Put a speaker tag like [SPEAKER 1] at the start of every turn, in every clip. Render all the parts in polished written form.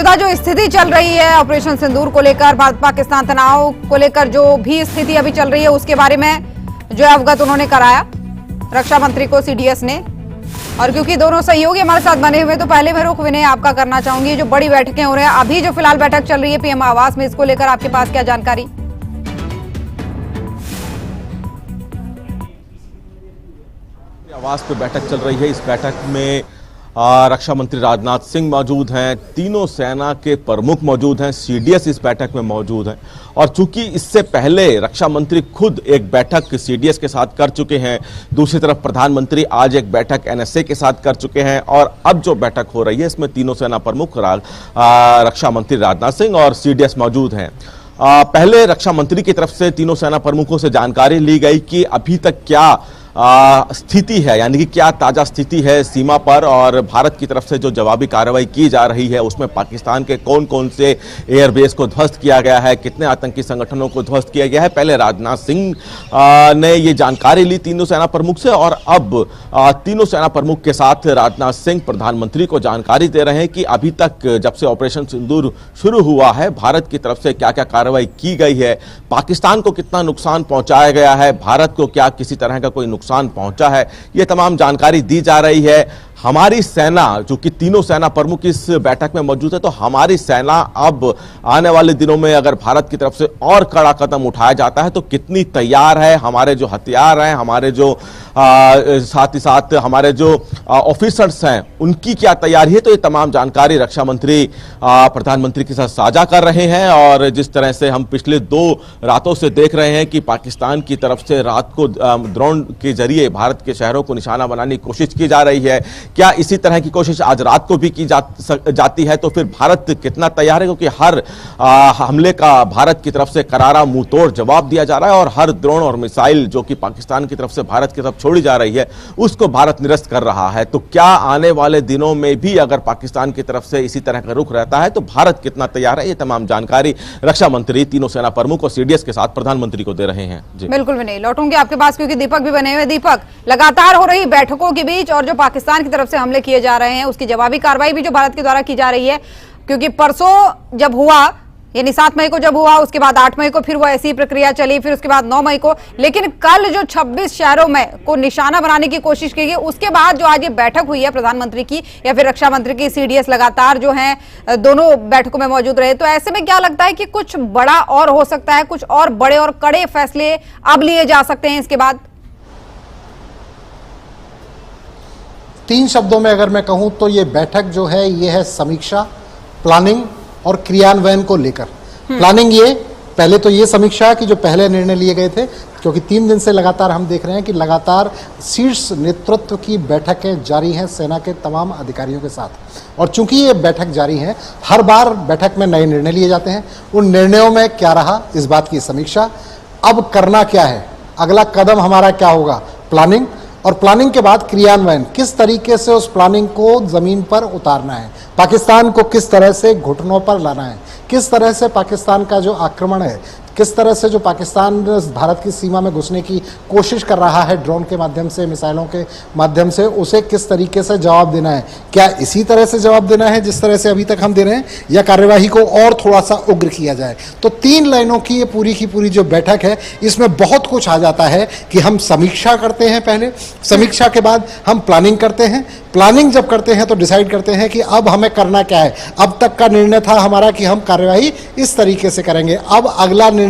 [SPEAKER 1] मौजूदा जो स्थिति चल रही है ऑपरेशन सिंदूर को लेकर, भारत पाकिस्तान तनाव को लेकर जो भी स्थिति अभी चल रही है उसके बारे में जो अवगत उन्होंने कराया रक्षा मंत्री को सीडीएस ने। और क्योंकि दोनों सहयोगी हमारे साथ बने हुए तो पहले मैं रुख विनय आपका करना चाहूंगी, जो बड़ी बैठकें हो रही है अभी, जो फिलहाल बैठक चल रही है पीएम आवास में, इसको लेकर आपके पास क्या जानकारी?
[SPEAKER 2] आवास पे बैठक चल रही है। इस बैठक में रक्षा मंत्री राजनाथ सिंह मौजूद हैं, तीनों सेना के प्रमुख मौजूद हैं, सीडीएस इस बैठक में मौजूद हैं। और चूंकि इससे पहले रक्षा मंत्री खुद एक बैठक सीडीएस के साथ कर चुके हैं, दूसरी तरफ प्रधानमंत्री आज एक बैठक एनएसए के साथ कर चुके हैं, और अब जो बैठक हो रही है इसमें तीनों सेना प्रमुख रक्षा मंत्री राजनाथ सिंह और सीडीएस मौजूद हैं। पहले रक्षा मंत्री की तरफ से तीनों सेना प्रमुखों से जानकारी ली गई कि अभी तक क्या स्थिति है, यानी कि क्या ताजा स्थिति है सीमा पर, और भारत की तरफ से जो जवाबी कार्रवाई की जा रही है उसमें पाकिस्तान के कौन कौन से एयरबेस को ध्वस्त किया गया है, कितने आतंकी संगठनों को ध्वस्त किया गया है। पहले राजनाथ सिंह ने ये जानकारी ली तीनों सेना प्रमुख से, और अब तीनों सेना प्रमुख के साथ राजनाथ सिंह प्रधानमंत्री को जानकारी दे रहे हैं कि अभी तक जब से ऑपरेशन सिंदूर शुरू हुआ है भारत की तरफ से क्या क्या कार्रवाई की गई है, पाकिस्तान को कितना नुकसान पहुंचाया गया है, भारत को क्या किसी तरह का कोई नुकसान पहुंचा है, ये तमाम जानकारी दी जा रही है। हमारी सेना, जो कि तीनों सेना प्रमुख इस बैठक में मौजूद है, तो हमारी सेना अब आने वाले दिनों में अगर भारत की तरफ से और कड़ा कदम उठाया जाता है तो कितनी तैयार है, हमारे जो हथियार हैं, हमारे जो साथ ही साथ हमारे जो ऑफिसर्स हैं उनकी क्या तैयारी है, तो ये तमाम जानकारी रक्षा मंत्री प्रधानमंत्री के साथ साझा कर रहे हैं। और जिस तरह से हम पिछले 2 रातों से देख रहे हैं कि पाकिस्तान की तरफ से रात को ड्रोन के जरिए भारत के शहरों को निशाना बनाने की कोशिश की जा रही है, क्या इसी तरह की कोशिश आज रात को भी की जाती है, तो फिर भारत कितना तैयार है, क्योंकि हर हमले का भारत की तरफ से करारा मुंह तोड़ जवाब दिया जा रहा है, और हर ड्रोन और मिसाइल जो कि पाकिस्तान की तरफ से भारत की तरफ छोड़ी जा रही है उसको भारत निरस्त कर रहा है। तो क्या आने वाले दिनों में भी अगर पाकिस्तान की तरफ से इसी तरह का रुख रहता है तो भारत कितना तैयार है, ये तमाम जानकारी रक्षा मंत्री तीनों सेना प्रमुख और सीडीएस के साथ प्रधानमंत्री को दे रहे हैं। जी बिल्कुल
[SPEAKER 1] भी नहीं, लौटूंगी आपके पास क्योंकि दीपक भी बने हुए। दीपक, लगातार हो रही बैठकों के बीच और जो पाकिस्तान की तरफ से हमले किए जा रहे हैं उसकी जवाबी कार्रवाई भी जो भारत के द्वारा की जा रही है, क्योंकि परसों जब हुआ, यानी 7 मई को जब हुआ, उसके बाद 8 मई को फिर वो ऐसी प्रक्रिया चली, फिर उसके बाद 9 मई को, लेकिन कल जो 26 शहरों में को निशाना बनाने की कोशिश की गई, उसके बाद जो आज ये बैठक हुई है प्रधानमंत्री की या फिर रक्षा मंत्री की, सीडीएस लगातार जो है दोनों बैठकों में मौजूद रहे, तो ऐसे में क्या लगता है कि कुछ बड़ा और हो सकता है, कुछ और बड़े और कड़े फैसले अब लिए जा सकते हैं इसके बाद?
[SPEAKER 3] 3 शब्दों में अगर मैं कहूं तो ये बैठक जो है ये है समीक्षा, प्लानिंग और क्रियान्वयन को लेकर। प्लानिंग ये पहले तो ये समीक्षा कि जो पहले निर्णय लिए गए थे, क्योंकि 3 दिन से लगातार हम देख रहे हैं कि लगातार शीर्ष नेतृत्व की बैठकें जारी हैं सेना के तमाम अधिकारियों के साथ, और चूंकि ये बैठक जारी है, हर बार बैठक में नए निर्णय लिए जाते हैं। उन निर्णयों में क्या रहा, इस बात की समीक्षा, अब करना क्या है, अगला कदम हमारा क्या होगा, प्लानिंग, और प्लानिंग के बाद क्रियान्वयन, किस तरीके से उस प्लानिंग को जमीन पर उतारना है, पाकिस्तान को किस तरह से घुटनों पर लाना है, किस तरह से पाकिस्तान का जो आक्रमण है, किस तरह से जो पाकिस्तान भारत की सीमा में घुसने की कोशिश कर रहा है ड्रोन के माध्यम से, मिसाइलों के माध्यम से, उसे किस तरीके से जवाब देना है, क्या इसी तरह से जवाब देना है जिस तरह से अभी तक हम दे रहे हैं, या कार्यवाही को और थोड़ा सा उग्र किया जाए। तो 3 लाइनों की ये पूरी की पूरी जो बैठक है, इसमें बहुत कुछ आ जाता है कि हम समीक्षा करते हैं, पहले समीक्षा के बाद हम प्लानिंग करते हैं, प्लानिंग जब करते हैं तो डिसाइड करते हैं कि अब हमें करना क्या है। अब तक का निर्णय था हमारा कि हम कार्यवाही इस तरीके से करेंगे, अब अगला निर्णय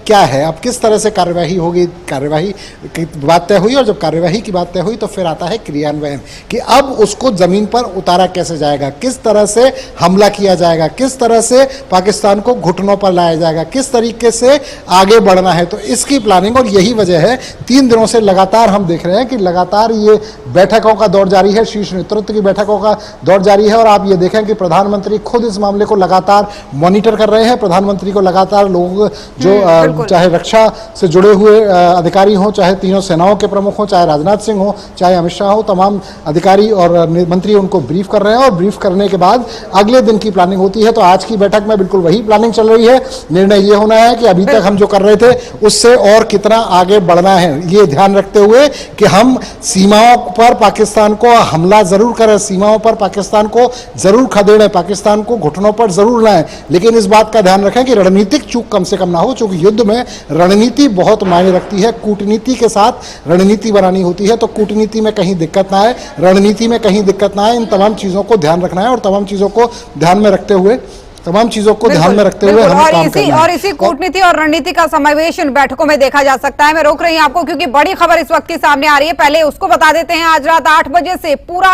[SPEAKER 3] क्या है, अब किस तरह से कार्यवाही होगी, कार्यवाही की बात तय हुई, और जब कार्यवाही की बात तय हुई तो फिर आता है क्रियान्वयन, कि अब उसको जमीन पर उतारा कैसे जाएगा, किस तरह से हमला किया जाएगा, किस तरह से पाकिस्तान को घुटनों पर लाया जाएगा, किस तरीके से आगे बढ़ना है। तो इसकी प्लानिंग, और यही वजह है 3 दिनों से लगातार हम देख रहे हैं कि लगातार ये बैठकों का दौर जारी है, शीर्ष नेतृत्व की बैठकों का दौर जारी है। और आप ये देखें कि प्रधानमंत्री खुद इस मामले को लगातार मॉनिटर कर रहे हैं, प्रधानमंत्री को लगातार लोग जो
[SPEAKER 1] बिल्कुल।
[SPEAKER 3] चाहे रक्षा से जुड़े हुए अधिकारी हों, चाहे तीनों सेनाओं के प्रमुख हों, चाहे राजनाथ सिंह हो, चाहे अमित शाह हो, तमाम अधिकारी और मंत्री उनको ब्रीफ कर रहे हैं और ब्रीफ करने के बाद अगले दिन की प्लानिंग होती है। तो आज की बैठक में बिल्कुल वही प्लानिंग चल रही है। निर्णय ये होना है कि अभी तक हम जो कर रहे थे उससे और कितना आगे बढ़ना है, ये ध्यान रखते हुए कि हम सीमाओं पर पाकिस्तान को हमला जरूर करें, सीमाओं पर पाकिस्तान को जरूर खदेड़ें, पाकिस्तान को घुटनों पर जरूर लाएं, लेकिन इस बात का ध्यान रखें कि रणनीतिक चूक कम से कम ना हो, क्योंकि युद्ध में रणनीति बहुत मायने रखती है। कूटनीति के साथ रणनीति बनानी होती है, तो कूटनीति में कहीं दिक्कत ना आए, रणनीति में कहीं दिक्कत ना आए, इन तमाम चीजों को ध्यान रखना है और तमाम चीजों को ध्यान में रखते हुए हमें काम करना है।
[SPEAKER 1] और इसी कूटनीति और रणनीति का समावेश इन बैठकों में देखा जा सकता है। मैं रोक रही हूं आपको क्योंकि बड़ी खबर इस वक्त की सामने आ रही है, पहले उसको बता देते हैं। आज रात 8 बजे से पूरा